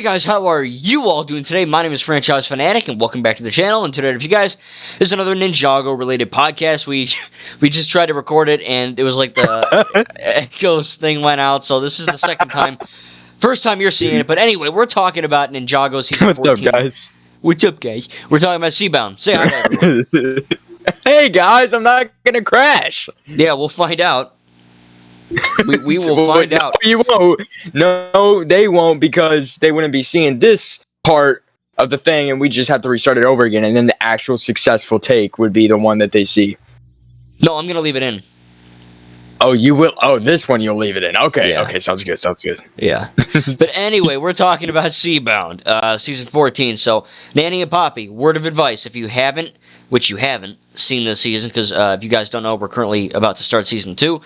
guys, how are you all doing today? My name is Franchise Fanatic, and welcome back to the channel. And today, if you guys, this is another Ninjago related podcast. We just tried to record it, and it was like the echoes thing went out. So this is the second time, first time you're seeing it. But anyway, we're talking about Ninjago season 14. What's up, guys? What's up, guys? We're talking about Seabound. Say hi to everyone. Hey, guys, I'm not gonna crash. Yeah, we'll find out. We will find out. You won't. No, they won't, because they wouldn't be seeing this part of the thing, and we just have to restart it over again, and then the actual successful take would be the one that they see. No, I'm gonna leave it in. Oh, you will? Oh, this one you'll leave it in. Okay, Yeah. okay, sounds good, sounds good. Yeah. But anyway, we're talking about Seabound, season 14. So, Nanny and Poppy, word of advice, if you haven't, which you haven't, seen this season, because if you guys don't know, we're currently about to start season 2.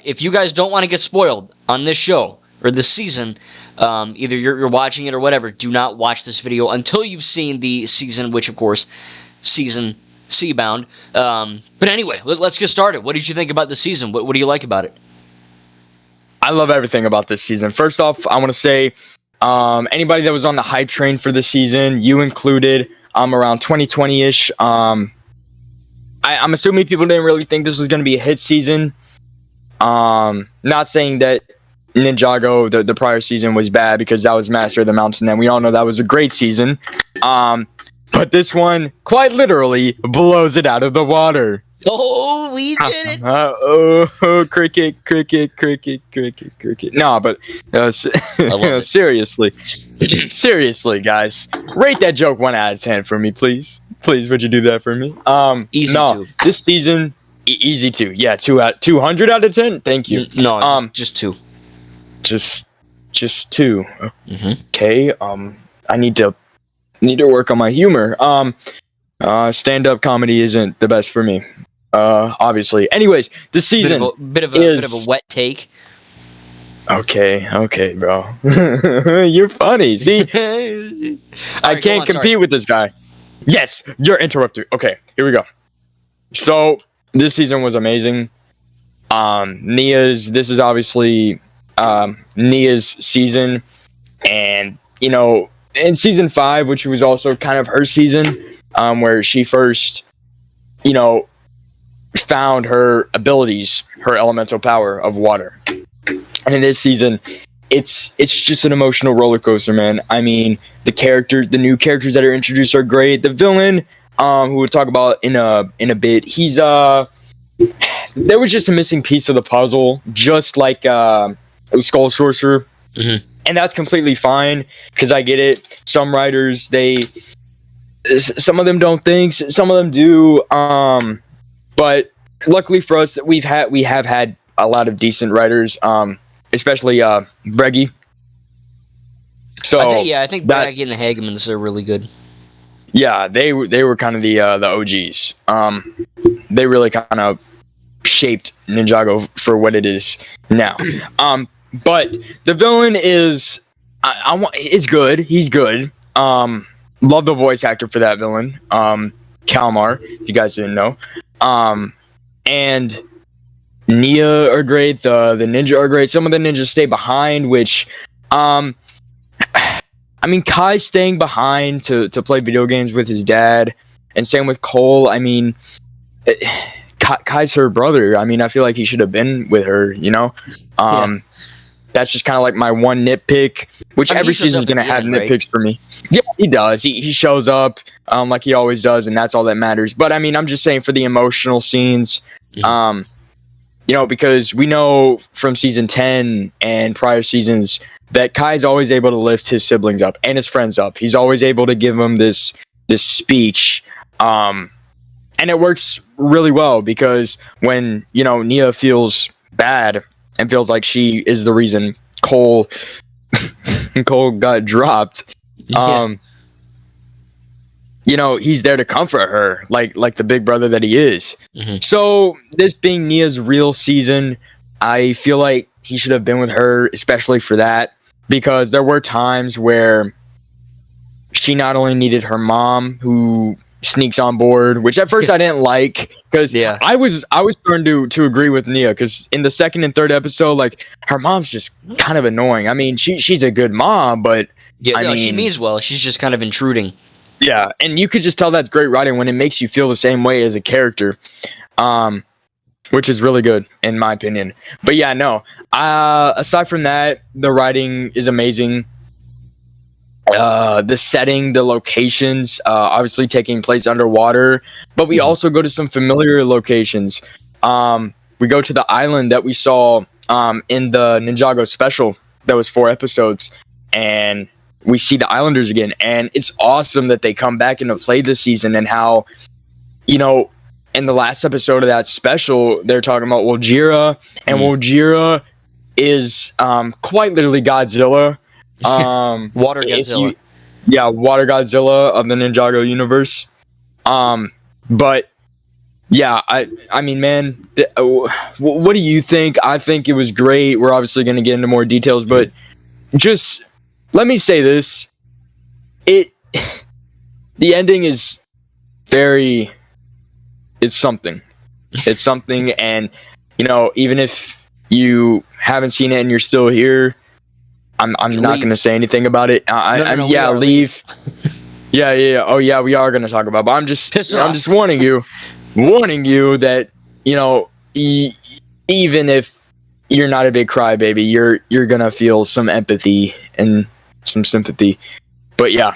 If you guys don't want to get spoiled on this show, or this season, either you're watching it or whatever, do not watch this video until you've seen the season, which, of course, season Seabound. But anyway, let's get started. What did you think about the season? What do you like about it? I love everything about this season. First off, I want to say, anybody that was on the hype train for the season, you included, around 2020-ish. I'm assuming people didn't really think this was going to be a hit season. Not saying that Ninjago, the prior season, was bad, because that was Master of the Mountain, and we all know that was a great season. But this one, quite literally, blows it out of the water. Oh, we did it! Cricket. No, but seriously, guys, rate that joke 1 out of 10 for me, please. Please, would you do that for me? Easy no, to. This season, easy to. Yeah, 200 out of 10. Thank you. No, just 2. Just 2. Mm-hmm. Okay. I need to work on my humor. Stand-up comedy isn't the best for me. Obviously. Anyways, the season bit of a wet take. Okay, bro. You're funny. See, I can't compete with this guy. Yes, you're interrupted. Okay, here we go. So this season was amazing. This is obviously Nia's season, and in season 5, which was also kind of her season, where she first, found her abilities, her elemental power of water. And in this season, it's just an emotional roller coaster, man. I mean, the new characters that are introduced are great. The villain, who we'll talk about in a bit, he's there was just a missing piece of the puzzle, just like Skull Sorcerer. Mm-hmm. And that's completely fine, because I get it. Some writers, some of them don't think, some of them do. But luckily for us, we have had a lot of decent writers, especially Breggy. So I think Breggy and the Hagemans are really good. Yeah, they were kind of the OGs. They really kind of shaped Ninjago for what it is now. But the villain is good. He's good. Love the voice actor for that villain, Kalmar, if you guys didn't know. And Nia are great. The ninja are great. Some of the ninjas stay behind, which, I mean, Kai's staying behind to play video games with his dad, and same with Cole. I mean, Kai's her brother. I mean, I feel like he should have been with her, Yeah. That's just kind of like my one nitpick, which every season's going to have nitpicks for me. Yeah, he does. He shows up like he always does, and that's all that matters. But, I mean, I'm just saying for the emotional scenes, because we know from season 10 and prior seasons that Kai's always able to lift his siblings up and his friends up. He's always able to give them this speech. And it works really well, because when, Nia feels bad and feels like she is the reason Cole got dropped. Yeah. He's there to comfort her, like the big brother that he is. Mm-hmm. So this being Nia's real season, I feel like he should have been with her, especially for that, because there were times where she not only needed her mom, who sneaks on board, which at first I didn't like, because I was starting to agree with Nia, because in the second and third episode, like, her mom's just kind of annoying. I mean, she's a good mom, but Yeah, I no, she mean, means well. She's just kind of intruding. yeah, and you could just tell that's great writing when it makes you feel the same way as a character, which is really good in my opinion. But yeah, no. Aside from that, the writing is amazing. The setting, the locations, obviously taking place underwater, but we also go to some familiar locations. We go to the island that we saw in the Ninjago special that was 4 episodes, and we see the Islanders again. And it's awesome that they come back into play this season, and how, in the last episode of that special, they're talking about Wojira, and Wojira is quite literally Godzilla. Water Godzilla. Water Godzilla of the Ninjago universe. But yeah, I mean, man, what do you think? I think it was great. We're obviously going to get into more details, but just let me say this: the ending is very, it's something, and even if you haven't seen it and you're still here, I'm not going to say anything about it. Leave. Yeah. Oh yeah, we are going to talk about it, but I'm just warning you that, even if you're not a big crybaby, you're going to feel some empathy and some sympathy. But yeah,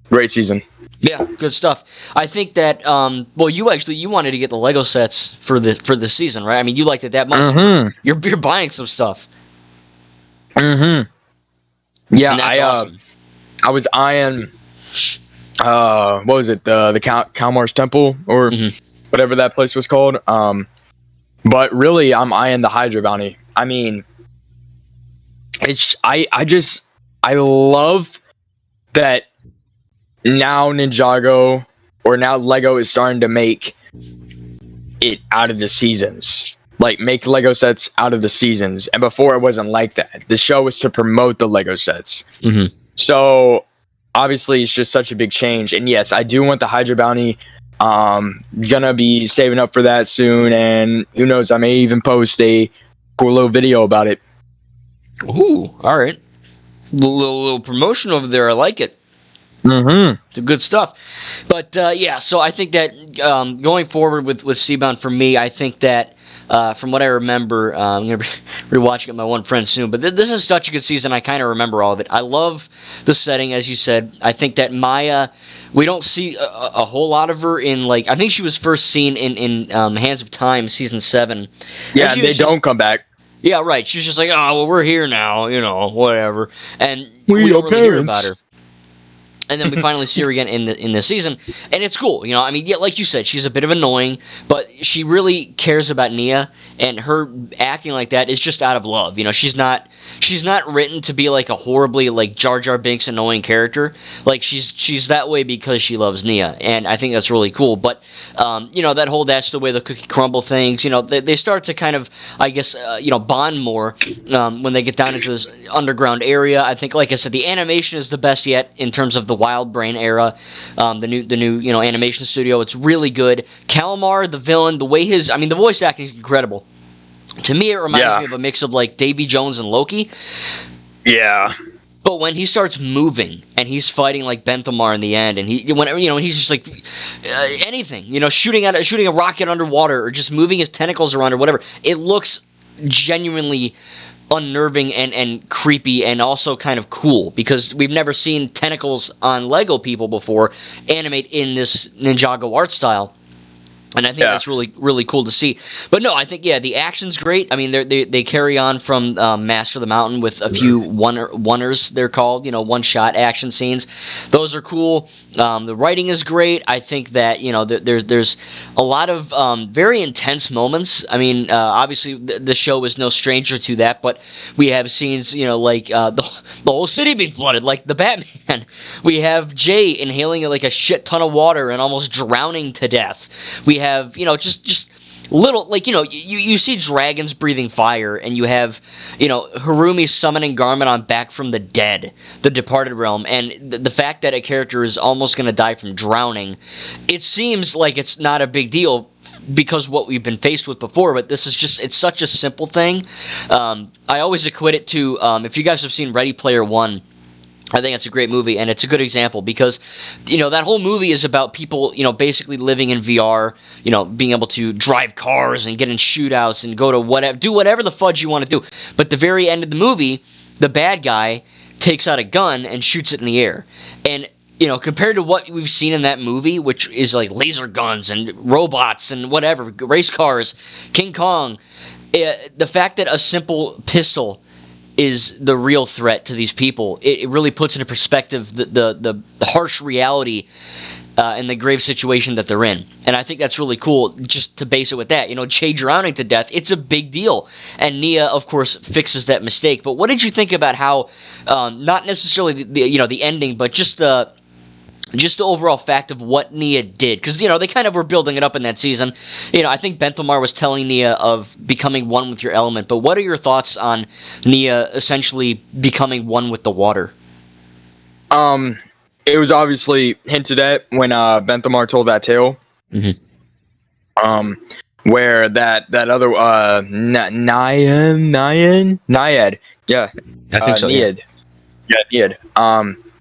great season. Yeah, good stuff. I think that you wanted to get the Lego sets for the season, right? I mean, you liked it that much. Mm-hmm. You're buying some stuff. Mm-hmm. Yeah, and that's awesome. I was eyeing what was it, the Kalmar's Temple, or whatever that place was called, but really I'm eyeing the Hydra bounty. I mean, I love that now Ninjago, or now Lego, is starting to make it out of the seasons. Like, make Lego sets out of the seasons. And before, it wasn't like that. The show was to promote the Lego sets. So obviously it's just such a big change. And yes, I do want the Hydra bounty. Gonna be saving up for that soon, and who knows, I may even post a cool little video about it. Ooh, all right. Little promotion over there. I like it. It's good stuff. But so I think that going forward with Seabound, for me, I think that from what I remember, I'm going to be rewatching it with my one friend soon, but this is such a good season. I kind of remember all of it. I love the setting, as you said. I think that Maya, we don't see a whole lot of her in, I think she was first seen in Hands of Time, season 7. Yeah, they don't come back. Yeah, right. She was just like, oh, well, we're here now, whatever. And we don't really hear about her. And then we finally see her again in the season, and it's cool. I mean, yeah, like you said, she's a bit of annoying, but she really cares about Nia, and her acting like that is just out of love. She's not written to be like a horribly Jar Jar Binks annoying character. Like, she's that way because she loves Nia, and I think that's really cool. But that whole that's the way the cookie crumble things. They start to kind of, I guess, bond more when they get down into this underground area. I think, like I said, the animation is the best yet in terms of the Wild Brain era, the new animation studio. It's really good. Kalmar, the villain, the voice acting is incredible. To me, it reminds me of a mix of Davy Jones and Loki. Yeah. But when he starts moving and he's fighting Benthamar in the end, and he's just anything, shooting a rocket underwater, or just moving his tentacles around or whatever, it looks genuinely unnerving and creepy, and also kind of cool, because we've never seen tentacles on Lego people before animate in this Ninjago art style. And I think that's really, really cool to see. But no, I think, the action's great. I mean, they carry on from Master of the Mountain with a few oneers, they're called, one-shot action scenes. Those are cool. The writing is great. I think that, there's a lot of very intense moments. I mean, obviously, the show is no stranger to that, but we have scenes, the whole city being flooded, like the Batman. We have Jay inhaling a shit ton of water and almost drowning to death. We have, just little, you see dragons breathing fire, and you have, Harumi summoning Garmin on back from the dead, the departed realm, and the fact that a character is almost going to die from drowning, it seems like it's not a big deal because what we've been faced with before, but this is it's such a simple thing. I always equate it to, if you guys have seen Ready Player One, I think it's a great movie, and it's a good example because, that whole movie is about people, basically living in VR, being able to drive cars and get in shootouts and go to do whatever the fudge you want to do. But the very end of the movie, the bad guy takes out a gun and shoots it in the air. And, compared to what we've seen in that movie, which is like laser guns and robots and whatever, race cars, King Kong, the fact that a simple pistol is the real threat to these people. It really puts into perspective the harsh reality and the grave situation that they're in. And I think that's really cool, just to base it with that. Jay drowning to death, it's a big deal. And Nia, of course, fixes that mistake. But what did you think about how, not necessarily the ending, but just the overall fact of what Nia did? Because, they kind of were building it up in that season. I think Benthamar was telling Nia of becoming one with your element. But what are your thoughts on Nia essentially becoming one with the water? It was obviously hinted at when Benthamar told that tale. Mm-hmm. Where that other Naiad, yeah, I think so. Naiad, yeah, Naiad,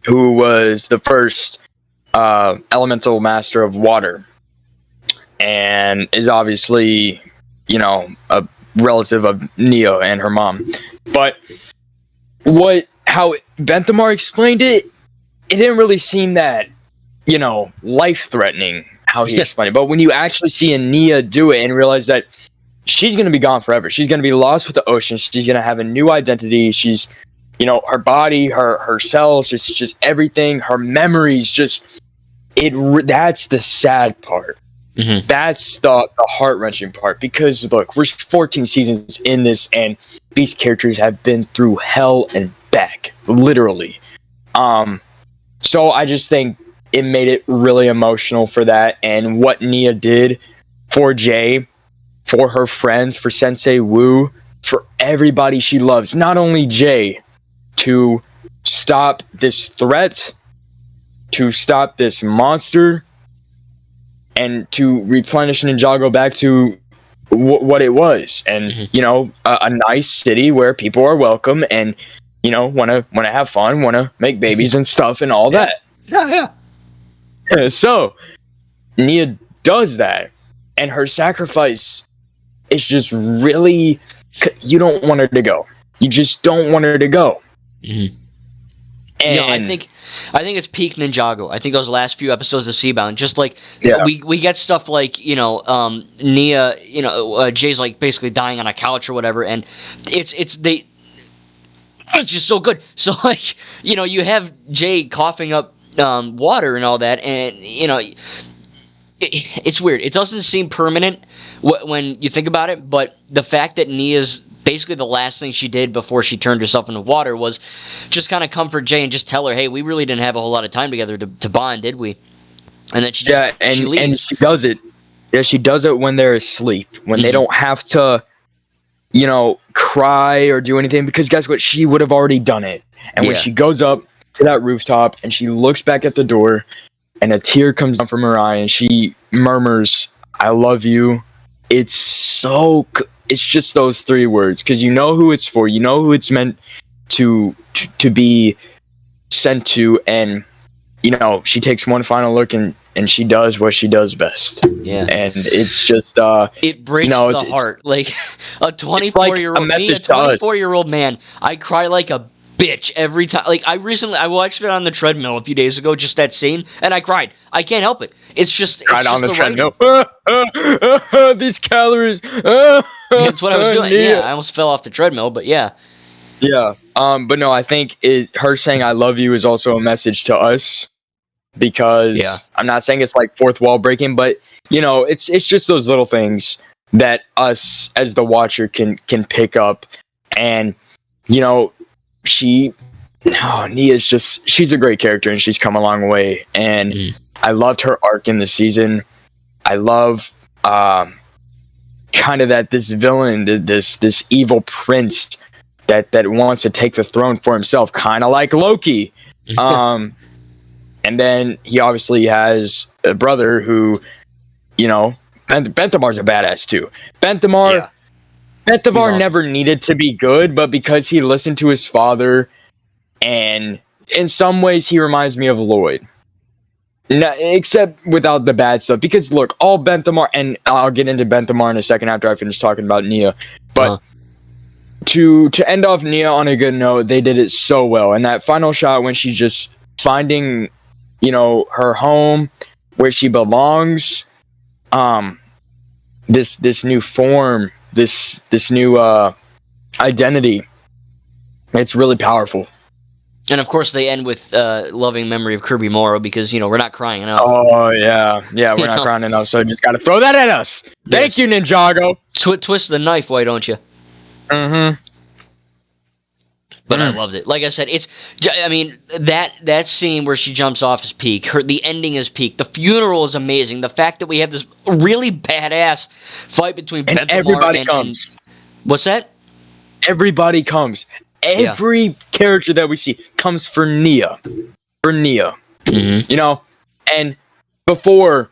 who was the first elemental master of water, and is obviously, a relative of Nia and her mom. But how Benthamar explained it, it didn't really seem that, life-threatening how he explained it. But when you actually see a Nia do it and realize that she's going to be gone forever, she's going to be lost with the ocean, she's going to have a new identity, she's, her body, her cells, just everything, her memories, that's the sad part. Mm-hmm. That's the heart-wrenching part, because look, we're 14 seasons in this, and these characters have been through hell and back, literally. So I just think it made it really emotional for that, and what Nia did for Jay, for her friends, for Sensei Wu, for everybody she loves, not only Jay, to stop this threat, to stop this monster, and to replenish Ninjago back to what it was, and a nice city where people are welcome and want to have fun, want to make babies and stuff and all that. Yeah. So Nia does that, and her sacrifice is just really, you don't want her to go. You just don't want her to go. Mm-hmm. And I think it's peak Ninjago. I think those last few episodes of Seabound, just like we get stuff like Nia, Jay's like basically dying on a couch or whatever, and it's just so good. So like you have Jay coughing up water and all that, and it's weird. It doesn't seem permanent when you think about it, but the fact that Nia's basically the last thing she did before she turned herself into water was just kind of comfort Jay and just tell her, hey, we really didn't have a whole lot of time together to bond, did we? And then she leaves. And she does it. Yeah, she does it when they're asleep, when they don't have to, cry or do anything, because guess what? She would have already done it. And when she goes up to that rooftop and she looks back at the door and a tear comes down from her eye and she murmurs, I love you. It's just those 3 words, because you know who it's for, you know who it's meant to be sent to, and she takes one final look and she does what she does best. Yeah, and it's just it breaks the heart. Like a 24-year-old man, I cry like a bitch every time. Like I watched it on the treadmill a few days ago, just that scene, and I cried. I can't help it. It's just on the treadmill. These calories. That's what I was doing. Yeah, I almost fell off the treadmill, but yeah. Yeah. But no, I think her saying "I love you" is also a message to us, because I'm not saying it's like fourth wall breaking, but it's just those little things that us as the watcher can pick up, and she's a great character, and she's come a long way, and I loved her arc in the season. I love kind of that this villain, this evil prince that wants to take the throne for himself, kind of like Loki. And then he obviously has a brother who, Benthamar's a badass too. Benthamar awesome. Never needed to be good, but because he listened to his father and in some ways he reminds me of Lloyd. No, except without the bad stuff. Because look, all Benthamar, and I'll get into Benthamar in a second after I finish talking about Nia. But to end off Nia on a good note, they did it so well. And that final shot when she's just finding, her home where she belongs, this new form, this new identity, it's really powerful. And of course, they end with loving memory of Kirby Morrow because we're not crying enough. Oh yeah, we're not crying enough. So just gotta throw that at us. Thank you, Ninjago. Twist the knife, why don't you? Mm-hmm. But I loved it. Like I said, that scene where she jumps off is peak. The ending is peak. The funeral is amazing. The fact that we have this really badass fight between and Benthamar everybody comes. What's that? Everybody comes. Every character that we see comes for Nia. Mm-hmm. And before,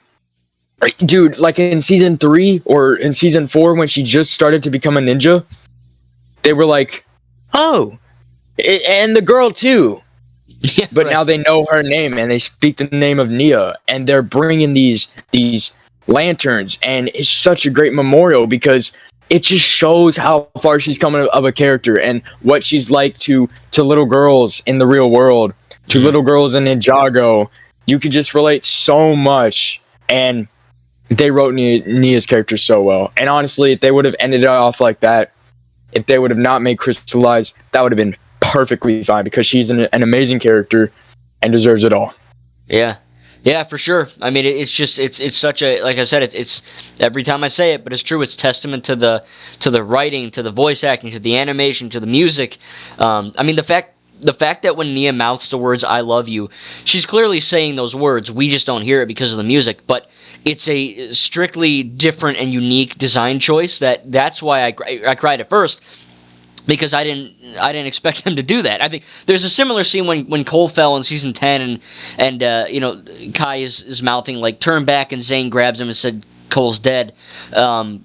dude, like in season 3 or in season 4, when she just started to become a ninja, they were like, oh, and the girl too. Yeah, but now they know her name and they speak the name of Nia, and they're bringing these lanterns, and it's such a great memorial because it just shows how far she's come of a character and what she's like to little girls in the real world, to little girls in Ninjago. You could just relate so much, and they wrote Nia's character so well. And honestly, if they would have ended it off like that, if they would have not made Crystallize, that would have been perfectly fine because she's an amazing character and deserves it all. Yeah, for sure. I mean, it's such a, like I said, it's every time I say it, but it's true. It's testament to the writing, to the voice acting, to the animation, to the music. I mean, the fact that when Nia mouths the words "I love you," she's clearly saying those words. We just don't hear it because of the music, but it's a strictly different and unique design choice. That's why I cried at first. Because I didn't expect him to do that. I think there's a similar scene when Cole fell in season 10 and Kai is mouthing like turn back, and Zane grabs him and said Cole's dead, and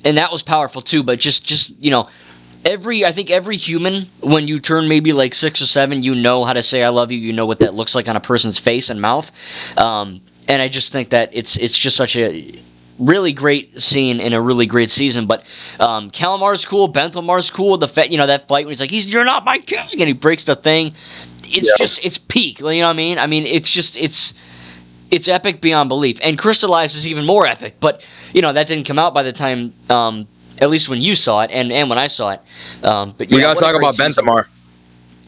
that was powerful too. But just I think every human, when you turn maybe like 6 or 7, you know how to say I love you. You know what that looks like on a person's face and mouth, and I just think that it's just such a really great scene in a really great season. But Calamar's cool, Benthamar's cool. The that fight when he's like, "You're not my king," and he breaks the thing. It's peak. You know what I mean? I mean, it's epic beyond belief. And Crystallized is even more epic. But that didn't come out by the time, at least when you saw it and when I saw it. But we gotta talk about Benthamar.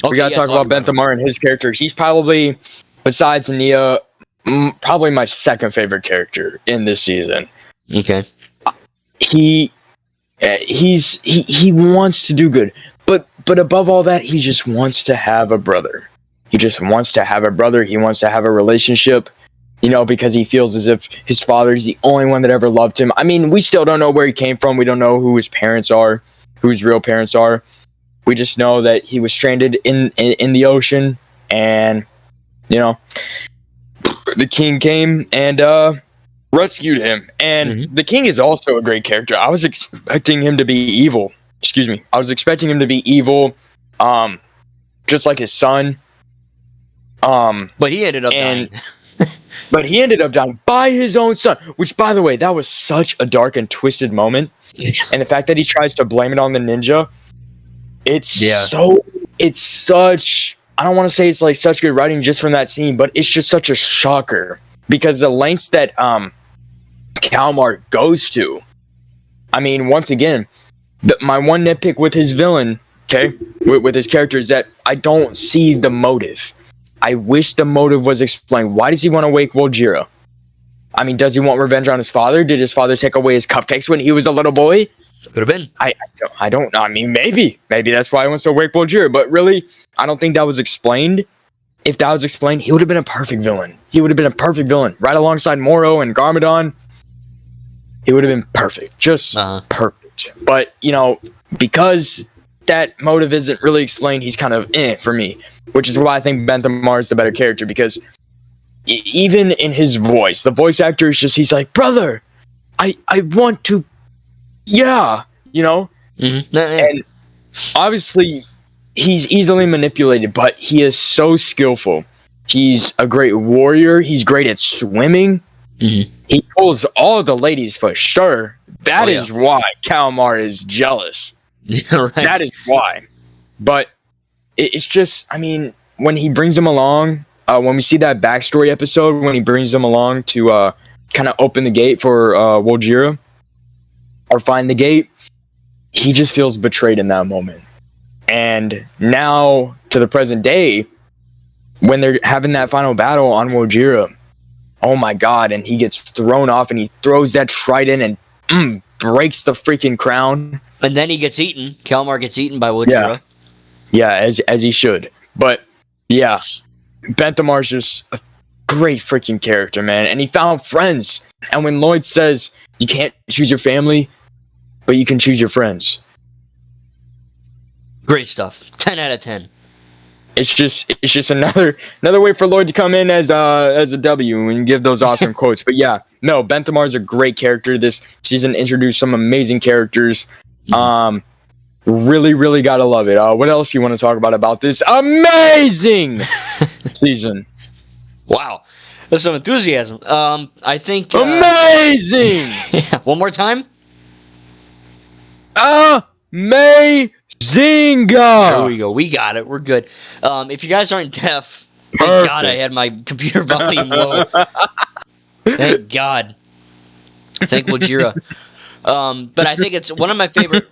Okay, we gotta talk about Benthamar and his character. He's probably, besides Nia, probably my second favorite character in this season. Okay. He wants to do good, but above all that, he just wants to have a brother. He just wants to have a brother. He wants to have a relationship, because he feels as if his father is the only one that ever loved him. I mean, we still don't know where he came from. We don't know who his parents are, who his real parents are. We just know that he was stranded in the ocean, and the king came and rescued him. And the king is also a great character. I was expecting him to be evil. I was expecting him to be evil, just like his son. But he ended up dying. But he ended up dying by his own son, which, by the way, that was such a dark and twisted moment. And the fact that he tries to blame it on the ninja, it's such, I don't want to say it's like such good writing just from that scene, but it's just such a shocker because the lengths that Kalmar goes to. I mean, once again, my one nitpick with his villain, with his character, is that I don't see the motive. I wish the motive was explained. Why does he want to wake Wojira? I mean, does he want revenge on his father? Did his father take away his cupcakes when he was a little boy? Could have been. I don't know. I mean, maybe that's why he wants to wake Wojira. But really, I don't think that was explained. If that was explained, he would have been a perfect villain. Right alongside Moro and Garmadon. He would have been perfect. Just perfect. But, because that motive isn't really explained, he's kind of for me. Which is why I think Benthamar is the better character. Because even in his voice, the voice actor is just, he's like, brother, I want to, and obviously he's easily manipulated, but he is so skillful. He's a great warrior. He's great at swimming. Mm-hmm. He pulls all the ladies for sure. That is yeah. why Kalmar is jealous. Right. That is why. But it's just, I mean, when he brings them along, when we see that backstory episode, when he brings them along to kind of open the gate for Wojira or find the gate, he just feels betrayed in that moment. And now to the present day, when they're having that final battle on Wojira, oh my god, and he gets thrown off and he throws that trident and breaks the freaking crown. And then he gets eaten. Kalmar gets eaten by Wojira. Yeah, as he should. But yeah, Benthamar's just a great freaking character, man. And he found friends. And when Lloyd says you can't choose your family, but you can choose your friends. Great stuff. 10 out of 10. It's just another way for Lloyd to come in as a W and give those awesome quotes. But yeah, no, Benthamar's a great character. This season introduced some amazing characters. Really gotta love it. What else do you want to talk about this amazing season? Wow, that's some enthusiasm. I think amazing. Yeah, one more time. Amazing. There we go. We got it. We're good. If you guys aren't deaf, thank God I had my computer volume low. Thank God. Thank Wojira. But I think it's one of my favorite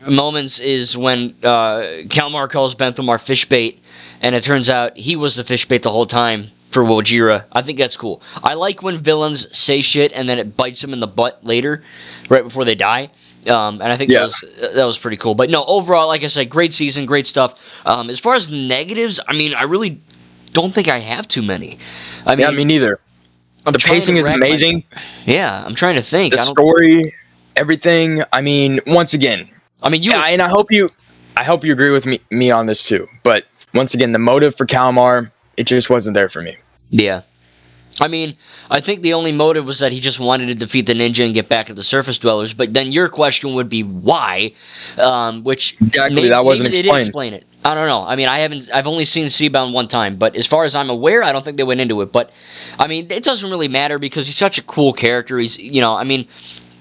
moments is when Kalmar calls Benthamar fish bait, and it turns out he was the fish bait the whole time for Wojira. I think that's cool. I like when villains say shit and then it bites them in the butt later, right before they die. And I think that was pretty cool. But no, overall, like I said, great season, great stuff. As far as negatives, I mean, I really don't think I have too many. I mean, me neither. The pacing is amazing. I'm trying to think. The story, everything. I mean, once again, and I hope you agree with me on this too. But once again, the motive for Kalmar, it just wasn't there for me. Yeah. I mean, I think the only motive was that he just wanted to defeat the ninja and get back at the surface dwellers. But then your question would be why, which exactly that wasn't explained. They didn't explain it. I don't know. I mean, I've only seen Seabound one time, but as far as I'm aware, I don't think they went into it. But I mean, it doesn't really matter because he's such a cool character. He's, I mean,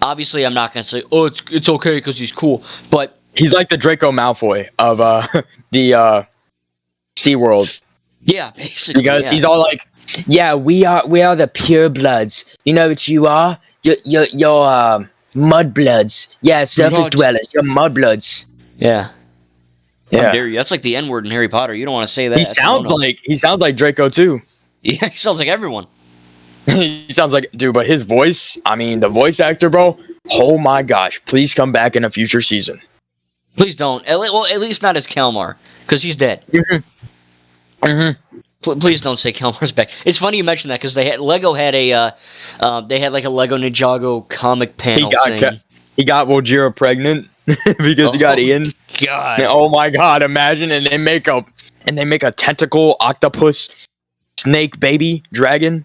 obviously, I'm not gonna say, oh, it's okay because he's cool, but he's like the Draco Malfoy of the SeaWorld. Yeah, basically. Because he's all like, yeah, we are the pure bloods. You know what you are? You're mud bloods. Yeah, surface dwellers. You're mud bloods. Yeah. How dare you? That's like the N-word in Harry Potter. You don't want to say that. He sounds like Draco too. Yeah, he sounds like everyone. He sounds like, dude, but his voice, I mean, the voice actor, bro, oh my gosh, please come back in a future season. Please don't. Well, at least not as Kalmar, because he's dead. Please don't say Kalmar's back. It's funny you mentioned that because Lego had they had like a Lego Ninjago comic panel thing. He got Wojira pregnant because he got Ian. God. Oh my God! Imagine, and they make a tentacle octopus snake baby dragon.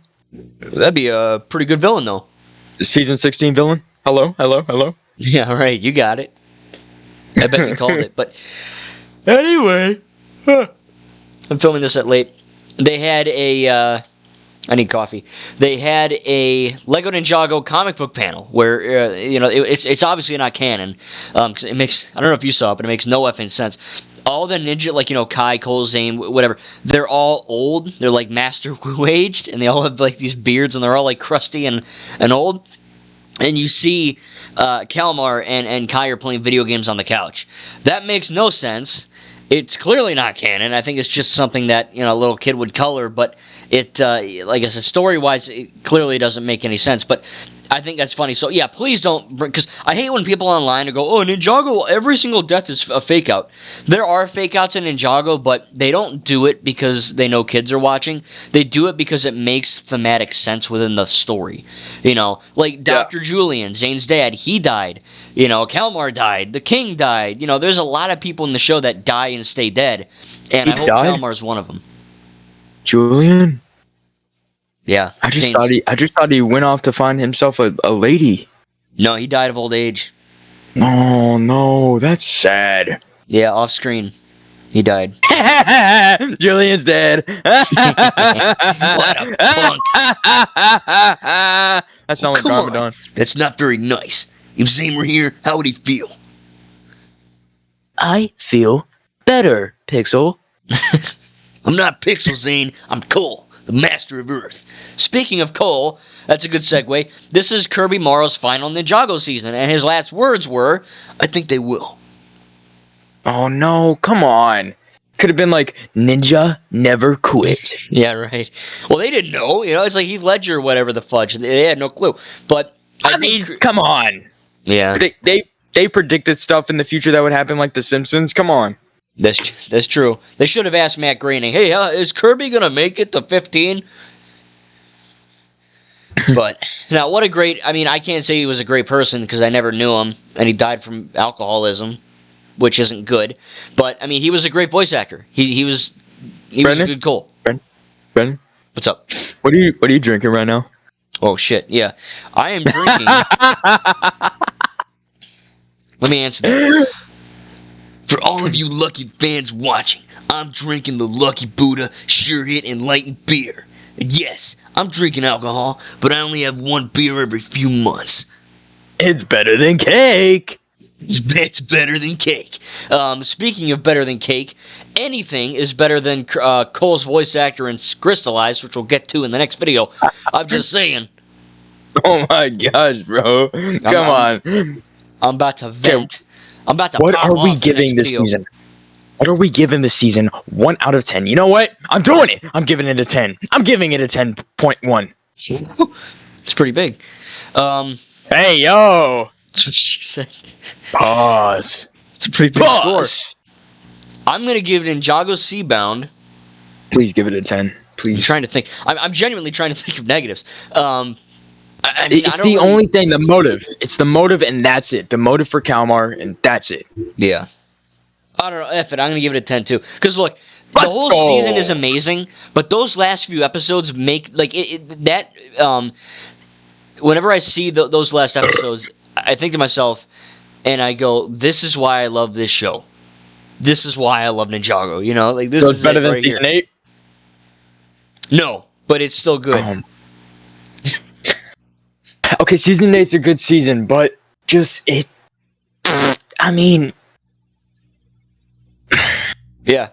That'd be a pretty good villain though. Season 16 villain. Hello. Yeah, right. You got it. I bet you called it. But anyway. I'm filming this at late. They had I need coffee. They had a Lego Ninjago comic book panel where it's obviously not canon. 'Cause it makes, I don't know if you saw it, but it makes no effing sense. All the ninja, like Kai, Cole, Zane, whatever, they're all old. They're like Master Wu aged, and they all have like these beards, and they're all like crusty and old. And you see Kalmar and Kai are playing video games on the couch. That makes no sense. It's clearly not canon. I think it's just something that a little kid would color, but it, like I said, story-wise, it clearly doesn't make any sense. But I think that's funny. So yeah, please don't, because I hate when people online go, "Oh, Ninjago, every single death is a fake out." There are fake outs in Ninjago, but they don't do it because they know kids are watching. They do it because it makes thematic sense within the story. Like Dr. Julian, Zane's dad, he died. Kalmar died. The king died. There's a lot of people in the show that die and stay dead, and I hope Kalmar's one of them. Julian. Yeah, I just thought he went off to find himself a lady. No, he died of old age. Oh no, that's sad. Yeah, off screen. He died. Julian's dead. What a punk. That's not like Come on. Ramadan. That's not very nice. If Zane were here, how would he feel? I feel better, Pixel. I'm not Pixel, Zane. I'm Cole, the master of Earth. Speaking of Cole, that's a good segue. This is Kirby Morrow's final Ninjago season, and his last words were, I think they will. Oh no, come on. Could have been like, Ninja never quit. Yeah, right. Well, they didn't know. You know, it's like Heath Ledger or whatever the fudge. They had no clue. But I mean, come on. Yeah. They predicted stuff in the future that would happen like The Simpsons. Come on. That's true. They should have asked Matt Groening, hey, is Kirby going to make it to 15? But, now, what a great... I mean, I can't say he was a great person because I never knew him, and he died from alcoholism, which isn't good. But, I mean, he was a great voice actor. He was a good Cole. Brendan? What's up? What are you drinking right now? Oh, shit, yeah. I am drinking... Let me answer that. For all of you lucky fans watching, I'm drinking the Lucky Buddha Sure Hit Enlightened beer. Yes, I'm drinking alcohol, but I only have one beer every few months. It's better than cake. It's better than cake. Speaking of better than cake, anything is better than Cole's voice actor in Crystallized, which we'll get to in the next video. I'm just saying. Oh my gosh, bro. Come on. I'm about to vent. I'm about to What pop are we off giving the next this video. season? What are we giving this season? 1 out of 10. You know what? I'm doing it. I'm giving it a 10. I'm giving it a 10.1. It's pretty big. Hey, yo. That's what she said. Pause. It's a pretty big score. Pause. I'm going to give Ninjago Seabound. Please give it a 10. I'm Please. trying to think. I'm genuinely trying to think of negatives. I mean, It's the only thing, the motive. It's the motive, and that's it. The motive for Kalmar, and that's it. Yeah. I don't know. F it. I'm going to give it a 10 too. Because look, Let's the whole go. season is amazing, but those last few episodes make like that. Whenever I see those last episodes, I think to myself, and I go, "This is why I love this show. This is why I love Ninjago." You know, like this. So it's is better it than right season here. 8? No, but it's still good. Okay, season 8's a good season, but just it. I mean, Yeah.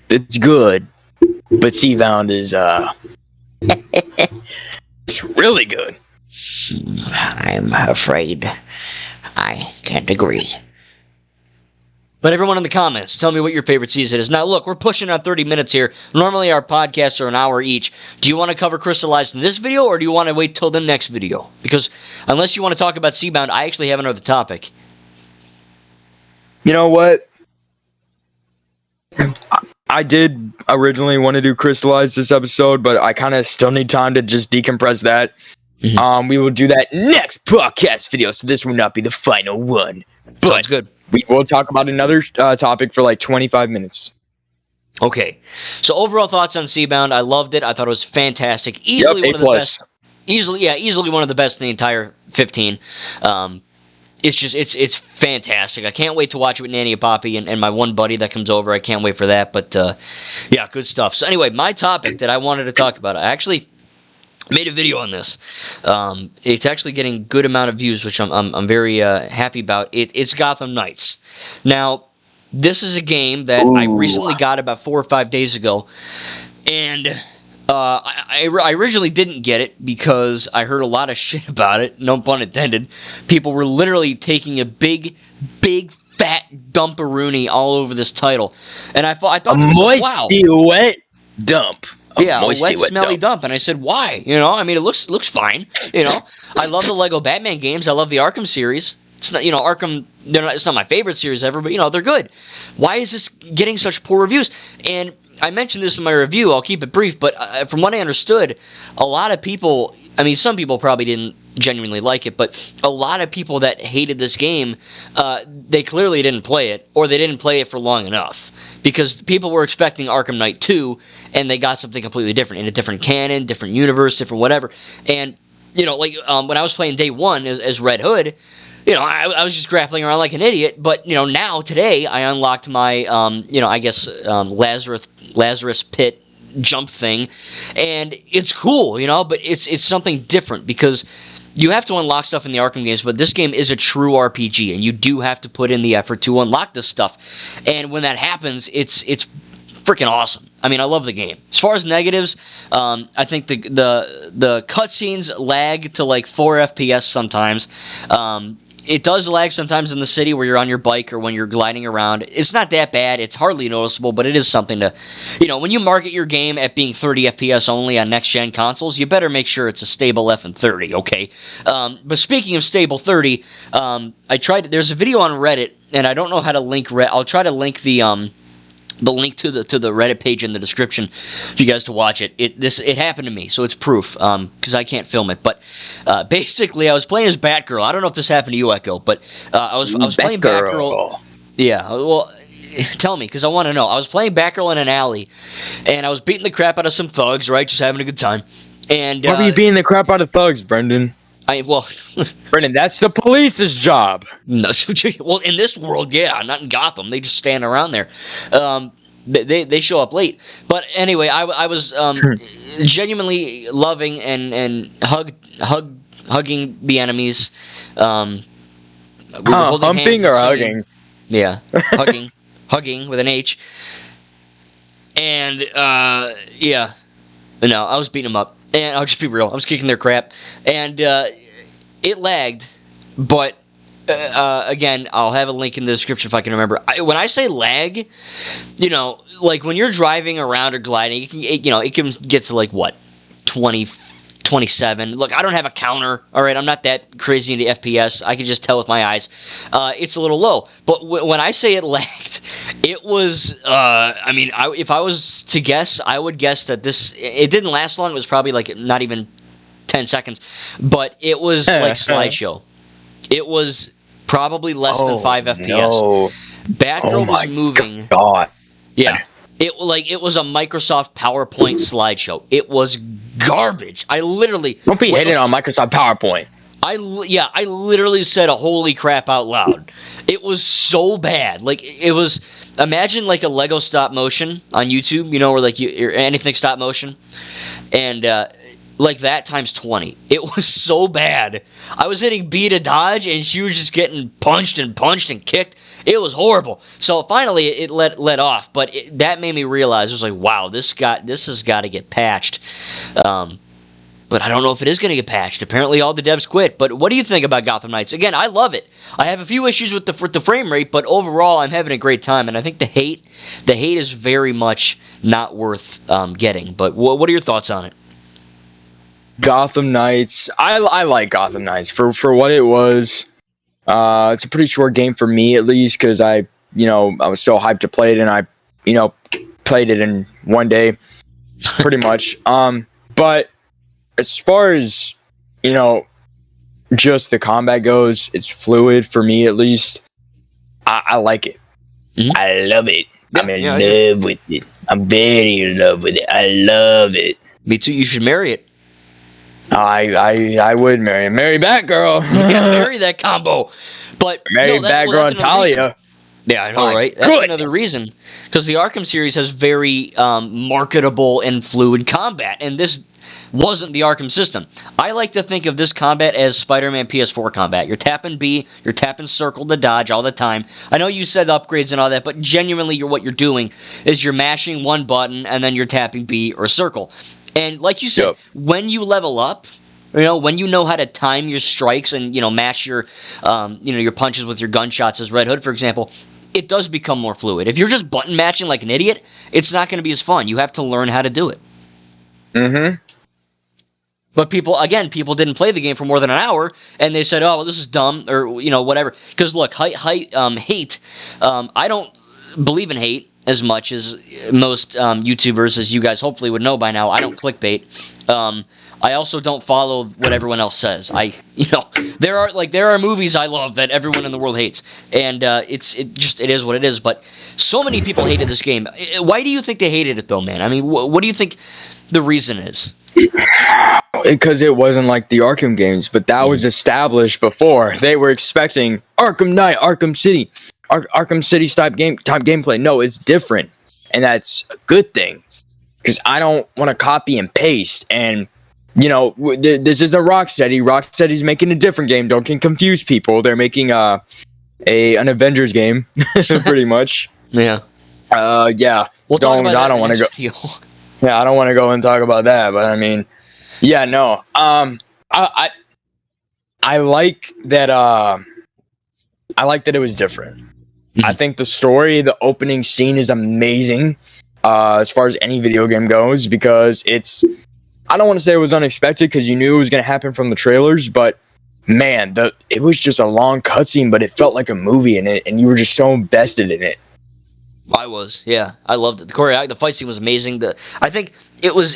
it's good, but Seabound is it's really good. I'm afraid I can't agree. But everyone in the comments, tell me what your favorite season is. Now, look, we're pushing on 30 minutes here. Normally, our podcasts are an hour each. Do you want to cover Crystallized in this video, or do you want to wait till the next video? Because unless you want to talk about Seabound, I actually have another topic. You know what? I did originally want to do Crystallize this episode, but I kind of still need time to just decompress that. Mhm. We will do that next podcast video, so this will not be the final one. Sounds But good. we will talk about another topic for like 25 minutes. Okay. So overall thoughts on Seabound, I loved it. I thought it was fantastic. Easily one of the best. Easily one of the best in the entire 15. It's fantastic. I can't wait to watch it with Nanny and Poppy and my one buddy that comes over. I can't wait for that. But yeah, good stuff. So anyway, my topic that I wanted to talk about, I actually made a video on this. It's actually getting good amount of views, which I'm very happy about. It's Gotham Knights. Now, this is a game that I recently got about 4 or 5 days ago, and I originally didn't get it because I heard a lot of shit about it, no pun intended. People were literally taking a big fat dumperoonie all over this title, and I thought to myself, wow. Wet dump. Yeah, a wet, smelly dump. And I said, why? You know, I mean, it looks fine. You know, I love the Lego Batman games. I love the Arkham series. It's not, you know, Arkham, it's not my favorite series ever, but, you know, they're good. Why is this getting such poor reviews? And I mentioned this in my review. I'll keep it brief, but from what I understood, a lot of people, I mean, some people probably didn't genuinely like it, but a lot of people that hated this game, they clearly didn't play it, or they didn't play it for long enough. Because people were expecting Arkham Knight 2, and they got something completely different, in a different canon, different universe, different whatever. And, you know, like, when I was playing day one as Red Hood, I was just grappling around like an idiot. But now today I unlocked my Lazarus pit jump thing, and it's cool, but it's something different because you have to unlock stuff in the Arkham games, but this game is a true RPG, and you do have to put in the effort to unlock this stuff. And when that happens, it's freaking awesome. I mean, I love the game. As far as negatives, I think the cutscenes lag to like 4 FPS sometimes. It does lag sometimes in the city where you're on your bike or when you're gliding around. It's not that bad. It's hardly noticeable, but it is something to, when you market your game at being 30 FPS only on next-gen consoles, you better make sure it's a stable F and 30, okay? But speaking of stable 30, there's a video on Reddit, and I don't know how to link I'll try to link the link to the Reddit page in the description for you guys to watch it. It happened to me, so it's proof, because I can't film it. But basically, I was playing as Batgirl. I don't know if this happened to you, Echo, but I was playing Batgirl. Yeah, well, tell me, because I want to know. I was playing Batgirl in an alley, and I was beating the crap out of some thugs, right? Just having a good time. And why were you beating the crap out of thugs, Brendan? Brendan, that's the police's job. No, well, in this world, yeah, not in Gotham. They just stand around there. They show up late. But anyway, I was genuinely loving and hugging the enemies. We were holding humping hands or and hugging? Yeah, hugging with an H. And yeah, no, I was beating them up. And I'll just be real. I was kicking their crap. And it lagged. But, again, I'll have a link in the description if I can remember. When I say lag, like when you're driving around or gliding, it can get to, like, what, 20, 27. Look, I don't have a counter, all right? I'm not that crazy into FPS. I can just tell with my eyes. It's a little low. But when I say it lagged, it was, if I was to guess, I would guess that it didn't last long. It was probably, like, not even 10 seconds. But it was like slideshow. It was probably less than 5 FPS. No. Batgirl was moving. God. Yeah. It was a Microsoft PowerPoint slideshow. It was garbage. I literally don't be hating on Microsoft PowerPoint. I literally said a holy crap out loud. It was so bad. Like it was. Imagine like a Lego stop motion on YouTube. Where like anything stop motion, and like that times 20. It was so bad. I was hitting B to dodge, and she was just getting punched and kicked. It was horrible. So finally, it let off. But that made me realize, it was like, wow, this has got to get patched. But I don't know if it is going to get patched. Apparently, all the devs quit. But what do you think about Gotham Knights? Again, I love it. I have a few issues with the frame rate, but overall, I'm having a great time. And I think the hate is very much not worth getting. But what are your thoughts on it? Gotham Knights. I like Gotham Knights for what it was. It's a pretty short game for me, at least, because I was so hyped to play it, and I played it in one day, pretty much. But as far as just the combat goes, it's fluid for me, at least. I like it. Mm-hmm. I love it. Yeah, I'm in love with it. I'm very in love with it. I love it. Me too. You should marry it. I would marry Batgirl. Yeah, marry that combo. But marry Batgirl and Talia. Yeah, I know, right? That's another reason. Because the Arkham series has very marketable and fluid combat, and this wasn't the Arkham system. I like to think of this combat as Spider-Man PS4 combat. You're tapping B, you're tapping circle to dodge all the time. I know you said upgrades and all that, but genuinely what you're doing is you're mashing one button and then you're tapping B or circle. And like you said, when you level up, when you know how to time your strikes and, match your, your punches with your gunshots as Red Hood, for example, it does become more fluid. If you're just button matching like an idiot, it's not going to be as fun. You have to learn how to do it. Mm-hmm. But people didn't play the game for more than an hour, and they said, oh, well, this is dumb, or, whatever. Because, look, hate, I don't believe in hate as much as most YouTubers, as you guys hopefully would know by now. I don't clickbait. I also don't follow what everyone else says. There are movies I love that everyone in the world hates, and it is what it is. But so many people hated this game. Why do you think they hated it, though, man? I mean, what do you think the reason is? Because it wasn't like the Arkham games, but that was established before. They were expecting Arkham Knight, Arkham City, Arkham City type gameplay. No, it's different, and that's a good thing. Because I don't want to copy and paste. And this isn't Rocksteady. Rocksteady's making a different game. Don't get confused, people. They're making an Avengers game, pretty much. Yeah. Yeah. We'll talk about I don't want to go. Yeah, I don't want to go and talk about that, but I mean, yeah, no. I like that. I like that it was different. I think the story, the opening scene, is amazing. As far as any video game goes, because I don't want to say it was unexpected because you knew it was going to happen from the trailers, but man, it was just a long cutscene, but it felt like a movie in it, and you were just so invested in it. I was, yeah, I loved it. The fight scene was amazing. I think it was,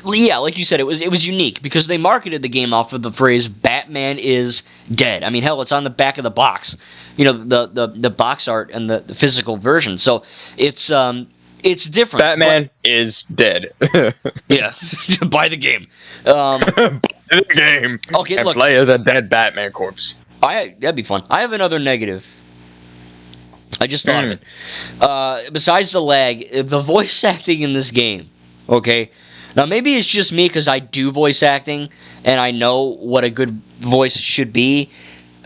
yeah, like you said, it was unique because they marketed the game off of the phrase "Batman is dead." I mean, hell, it's on the back of the box, the box art and the physical version. So it's different. Batman is dead. Yeah, buy the game. Buy the game. Okay, and look, play as a dead Batman corpse. That'd be fun. I have another negative. I just thought of it. Besides the lag, the voice acting in this game. Okay, now maybe it's just me because I do voice acting and I know what a good voice should be.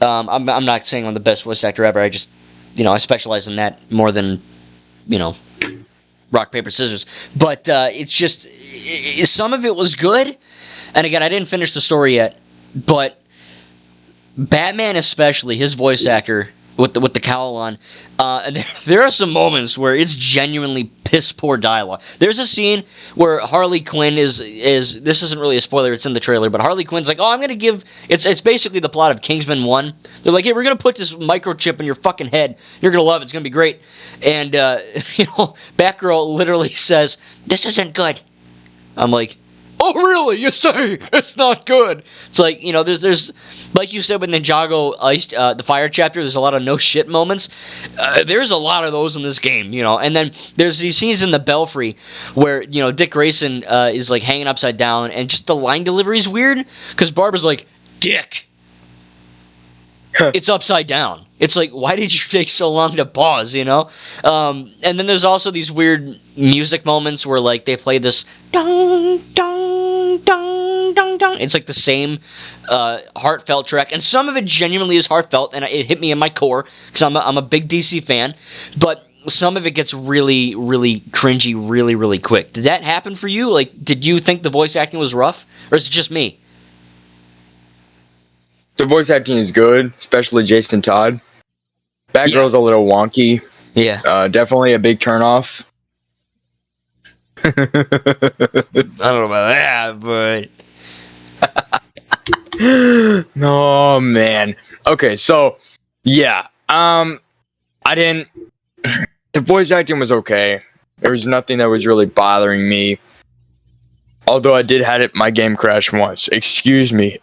I'm not saying I'm the best voice actor ever. I just, I specialize in that more than, rock, paper, scissors. But it's just, some of it was good. And again, I didn't finish the story yet. But Batman especially, his voice actor with the cowl on, and there are some moments where it's genuinely piss poor dialogue. There's a scene where Harley Quinn is this isn't really a spoiler, it's in the trailer, but Harley Quinn's like, oh, I'm gonna give, it's basically the plot of Kingsman 1. They're like, hey, we're gonna put this microchip in your fucking head. You're gonna love it. It's gonna be great. And Batgirl literally says, this isn't good. I'm like, oh, really? You say it's not good? It's like, there's like you said with Ninjago the fire chapter, there's a lot of no shit moments. There's a lot of those in this game, and then there's these scenes in the Belfry where, Dick Grayson is like hanging upside down, and just the line delivery is weird because Barbara's like, Dick, it's upside down. It's like, why did you take so long to pause, And then there's also these weird music moments where, like, they play this dong, dong, dong, dong, dong. It's like the same heartfelt track, and some of it genuinely is heartfelt, and it hit me in my core, because I'm a big DC fan, but some of it gets really, really cringy really, really quick. Did that happen for you? Like, did you think the voice acting was rough, or is it just me? The voice acting is good, especially Jason Todd. Batgirl's a little wonky. Yeah. Definitely a big turnoff. I don't know about that, but Oh man. Okay, so yeah. I didn't. The voice acting was okay. There was nothing that was really bothering me. Although I did had my game crash once. Excuse me.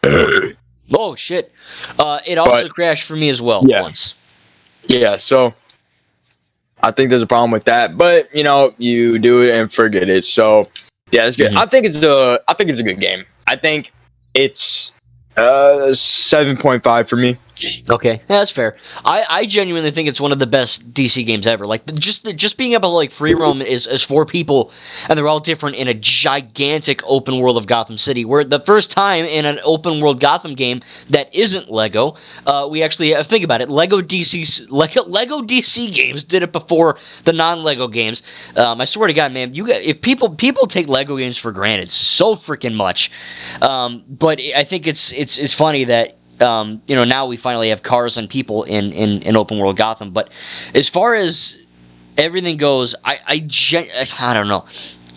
Oh shit! It also crashed for me as well once. Yeah, so I think there's a problem with that, but you do it and forget it. So yeah, it's good. Mm-hmm. I think it's a good game. I think it's 7.5 for me. Okay, yeah, that's fair. I genuinely think it's one of the best DC games ever. Like, just being able to, like, free roam is 4 people, and they're all different in a gigantic open world of Gotham City. Where the first time in an open world Gotham game that isn't Lego, we actually think about it. Lego DC games did it before the non-Lego games. I swear to God, man, if people take Lego games for granted so freaking much. But I think it's funny that. Now we finally have cars and people in open world Gotham. But as far as everything goes, I don't know.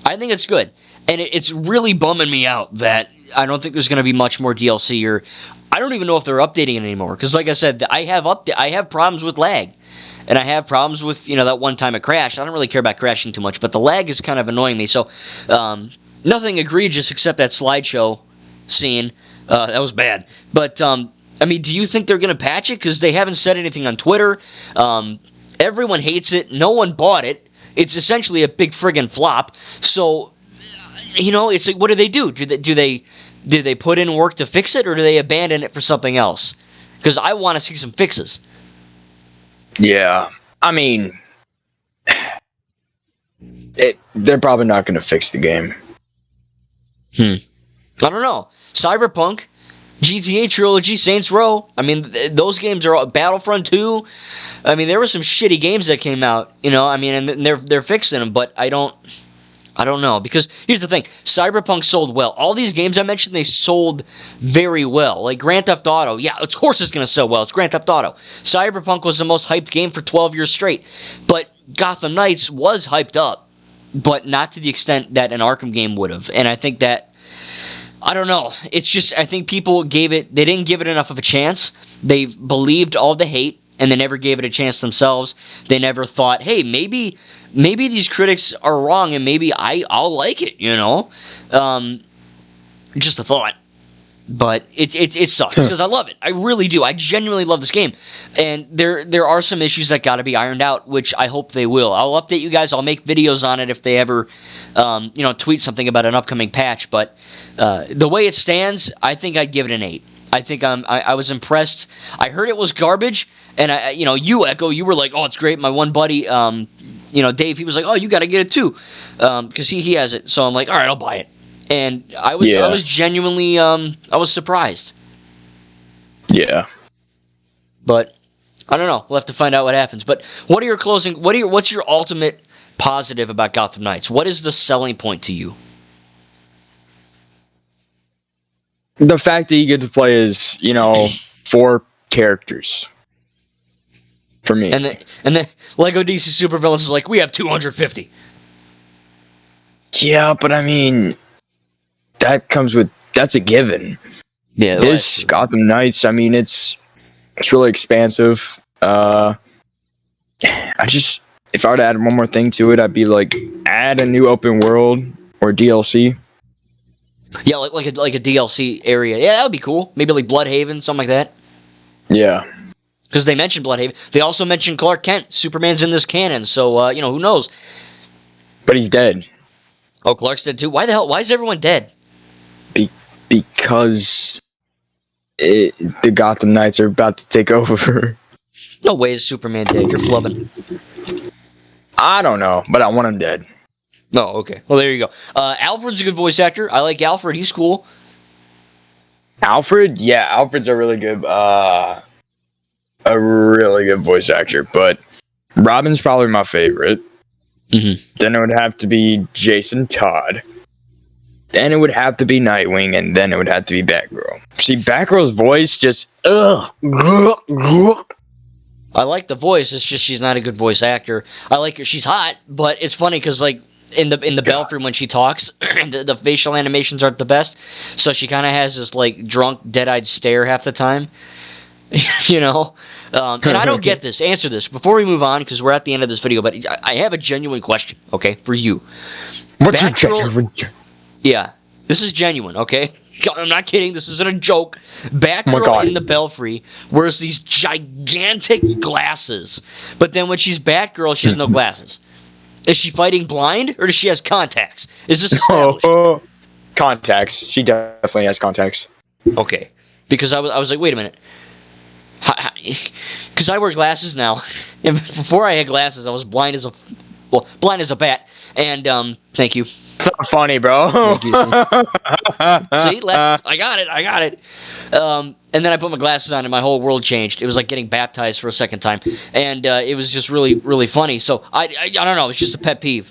I think it's good, and it's really bumming me out that I don't think there's going to be much more DLC, or I don't even know if they're updating it anymore. Because like I said, I have problems with lag, and I have problems with that one time it crashed. I don't really care about crashing too much, but the lag is kind of annoying me. So nothing egregious except that slideshow scene. That was bad. But, I mean, do you think they're going to patch it? Because they haven't said anything on Twitter. Everyone hates it. No one bought it. It's essentially a big friggin' flop. So, it's like, what do they do? Do they put in work to fix it, or do they abandon it for something else? Because I want to see some fixes. Yeah, I mean, they're probably not going to fix the game. I don't know. Cyberpunk, GTA Trilogy, Saints Row. I mean, those games are all, Battlefront 2. I mean, there were some shitty games that came out, I mean, and they're fixing them, but I don't know, because here's the thing. Cyberpunk sold well. All these games I mentioned, they sold very well. Like Grand Theft Auto, yeah, of course it's going to sell well. It's Grand Theft Auto. Cyberpunk was the most hyped game for 12 years straight. But Gotham Knights was hyped up, but not to the extent that an Arkham game would have. And I think that, I don't know. It's just, I think people they didn't give it enough of a chance. They believed all the hate, and they never gave it a chance themselves. They never thought, hey, maybe these critics are wrong, and maybe I'll like it, Just a thought. But it sucks, because I love it. I really do. I genuinely love this game. And there are some issues that got to be ironed out, which I hope they will. I'll update you guys. I'll make videos on it if they ever, tweet something about an upcoming patch. But the way it stands, I think I'd give it an 8. I think I was impressed. I heard it was garbage, and you Echo, you were like, oh, it's great. My one buddy, Dave, he was like, oh, you got to get it too, because he has it. So I'm like, all right, I'll buy it. And I was genuinely I was surprised. Yeah. But I don't know. We'll have to find out what happens. But what's your ultimate positive about Gotham Knights? What is the selling point to you? The fact that you get to play as, 4 characters. For me. And the Lego DC Supervillains is like, we have 250. Yeah, but I mean, that's a given. Yeah, this Gotham Knights, I mean, it's really expansive. If I were to add one more thing to it, I'd be like, add a new open world or DLC. Yeah, like a DLC area. Yeah, that would be cool. Maybe like Bloodhaven, something like that. Yeah. Because they mentioned Bloodhaven. They also mentioned Clark Kent. Superman's in this canon, so, who knows? But he's dead. Oh, Clark's dead too? Why the hell? Why is everyone dead? Because the Gotham Knights are about to take over. No way is Superman dead. You're flubbing. I don't know, but I want him dead. No, okay. Well, there you go. Alfred's a good voice actor. I like Alfred. He's cool. Alfred? Yeah, Alfred's a really good voice actor, but Robin's probably my favorite. Mm-hmm. Then it would have to be Jason Todd. Then it would have to be Nightwing, and then it would have to be Batgirl. See, Batgirl's voice just I like the voice. It's just she's not a good voice actor. I like her. She's hot, but it's funny because like in the Belfry when she talks, the facial animations aren't the best. So she kind of has this like drunk, dead-eyed stare half the time. And I don't get this. Answer this before we move on, because we're at the end of this video. But I have a genuine question, okay, for you. What's your genuine? Yeah, this is genuine, okay? I'm not kidding. This isn't a joke. Batgirl in the Belfry wears these gigantic glasses, but then when she's Batgirl, she has no glasses. Is she fighting blind, or does she has contacts? Is this established? Contacts. She definitely has contacts. Okay, because I was like, wait a minute. Because I wear glasses now, and before I had glasses, I was blind as a bat. And thank you. It's not funny, bro. Thank you, see, I got it. And then I put my glasses on, and my whole world changed. It was like getting baptized for a second time, and it was just really, really funny. So I don't know. It's just a pet peeve.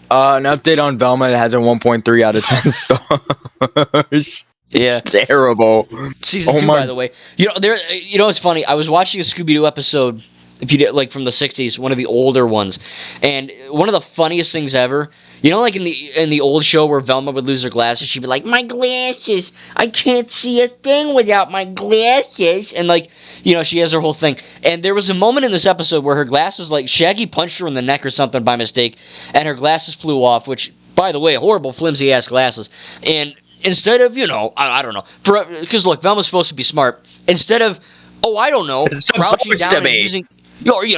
An update on Velma. It has a 1.3 out of 10 stars. Yeah, it's terrible. Season 2, by the way. It's funny. I was watching a Scooby-Doo episode, if you did, like from the '60s, one of the older ones, and one of the funniest things ever. Like in the old show where Velma would lose her glasses, she'd be like, "My glasses! I can't see a thing without my glasses." And like, she has her whole thing. And there was a moment in this episode where her glasses, like Shaggy punched her in the neck or something by mistake, and her glasses flew off. Which, by the way, horrible flimsy ass glasses. And instead of, I don't know, because look, Velma's supposed to be smart. Instead of, crouching down and using,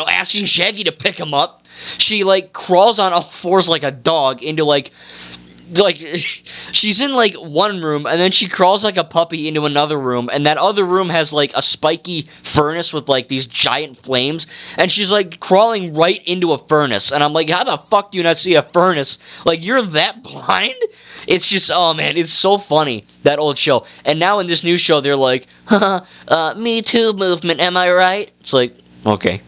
asking Shaggy to pick him up, she like crawls on all fours like a dog into like like she's in like one room and then she crawls like a puppy into another room, and that other room has like a spiky furnace with like these giant flames, and she's like crawling right into a furnace, and I'm like, how the fuck do you not see a furnace? Like, you're that blind? It's just, oh man, it's so funny, that old show. And now in this new show they're like, Me Too movement, am I right? It's like, okay.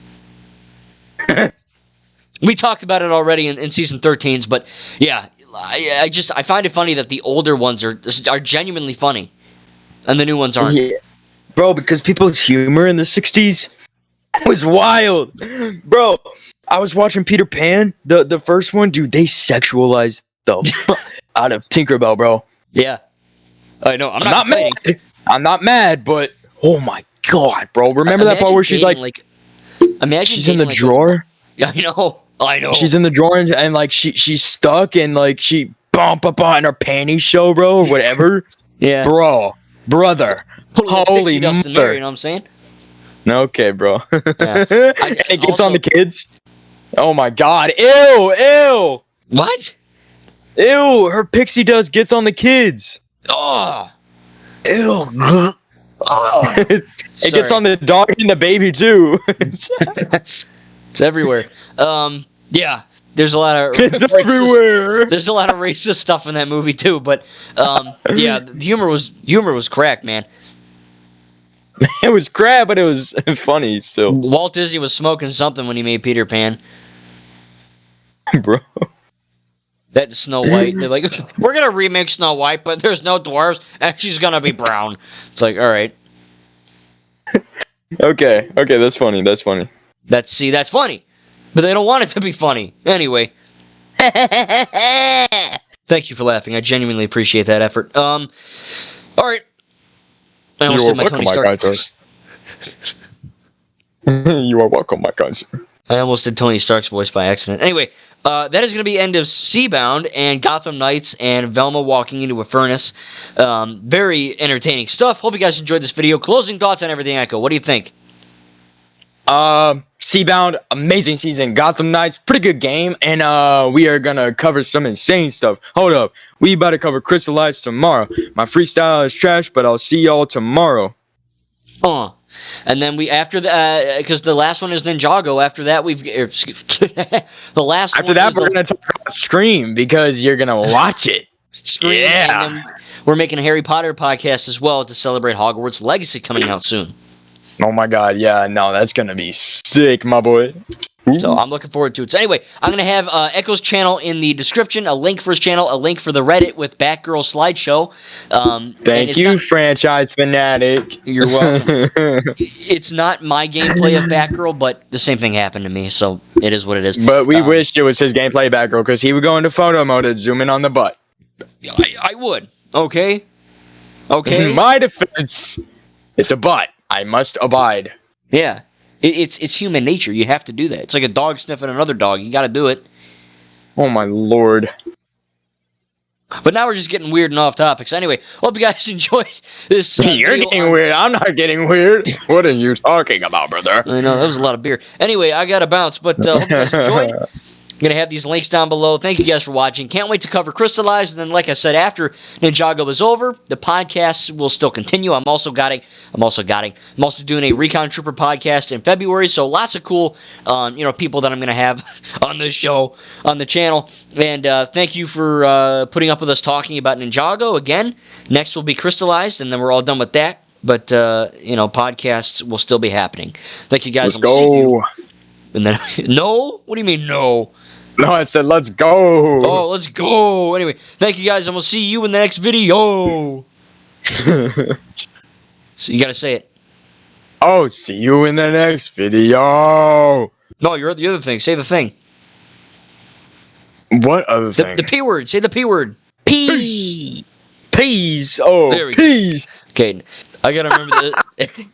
We talked about it already in season 13's, but yeah, I find it funny that the older ones are genuinely funny, and the new ones aren't. Yeah. Bro, because people's humor in the 60s was wild. Bro, I was watching Peter Pan, the first one, dude, they sexualized the fuck out of Tinkerbell, bro. Yeah. I know, I'm not mad. I'm not mad, but oh my god, bro. Remember that part where she's like imagine she's in the drawer? Yeah, I know. She's in the drawer and like she's stuck and like she bump up on her panties show, bro, or whatever. Yeah. Brother. Holy dust in mother. there, you know what I'm saying? Okay, bro. Yeah. And it gets also, on the kids. Oh my god. Ew. What? Ew, her pixie dust gets on the kids. Oh. Ew. Oh. It gets on the dog and the baby too. It's everywhere. Yeah, there's a lot of It's everywhere. There's a lot of racist stuff in that movie too, but yeah, the humor was cracked, man. It was crap, but it was funny still. Walt Disney was smoking something when he made Peter Pan. Bro. That Snow White, they're like, we're gonna remake Snow White, but there's no dwarves, and she's gonna be brown. It's like, all right. Okay, that's funny. That's funny. That's funny, but they don't want it to be funny. Anyway, thank you for laughing. I genuinely appreciate that effort. All right. I almost did my Tony Stark voice. You are welcome, my kind sir. I almost did Tony Stark's voice by accident. Anyway, that is going to be end of Seabound and Gotham Knights and Velma walking into a furnace. Very entertaining stuff. Hope you guys enjoyed this video. Closing thoughts on everything, Echo. What do you think? Seabound, amazing season. Gotham Knights, pretty good game. And we are going to cover some insane stuff. Hold up. We about to cover Crystallized tomorrow. My freestyle is trash, but I'll see y'all tomorrow. And then we, after the, because the last one is Ninjago. After that, the last after one that, we're going to talk about Scream because you're going to watch it. Scream. Yeah. And then we're making a Harry Potter podcast as well to celebrate Hogwarts Legacy coming out soon. Oh my god, yeah, no, that's going to be sick, my boy. So I'm looking forward to it. So anyway, I'm going to have Echo's channel in the description, a link for his channel, a link for the Reddit with Batgirl slideshow. Thank you, franchise fanatic. You're welcome. It's not my gameplay of Batgirl, but the same thing happened to me, so it is what it is. But we wished it was his gameplay of Batgirl because he would go into photo mode and zoom in on the butt. I would. Okay? Okay? In my defense, it's a butt. I must abide. Yeah. It's human nature. You have to do that. It's like a dog sniffing another dog. You got to do it. Oh my lord. But now we're just getting weird and off topics. Anyway, hope you guys enjoyed this. You're getting weird. I'm not getting weird. What are you talking about, brother? I know, that was a lot of beer. Anyway, I got to bounce, but hope you guys enjoyed. I'm going to have these links down below. Thank you guys for watching. Can't wait to cover Crystallized. And then, like I said, after Ninjago is over, the podcast will still continue. I'm also doing a Recon Trooper podcast in February. So lots of cool, people that I'm going to have on this show, on the channel. And thank you for putting up with us talking about Ninjago. Again, next will be Crystallized, and then we're all done with that. But, podcasts will still be happening. Thank you guys. Let's go. And then, no? What do you mean, no? No, I said let's go. Oh, let's go. Anyway, thank you guys, and we'll see you in the next video. So you got to say it. Oh, see you in the next video. No, you're the other thing. Say the thing. What other thing? The P word. Say the P word. Peace. Peace. Oh, There we go. peace. Okay, I got to remember that.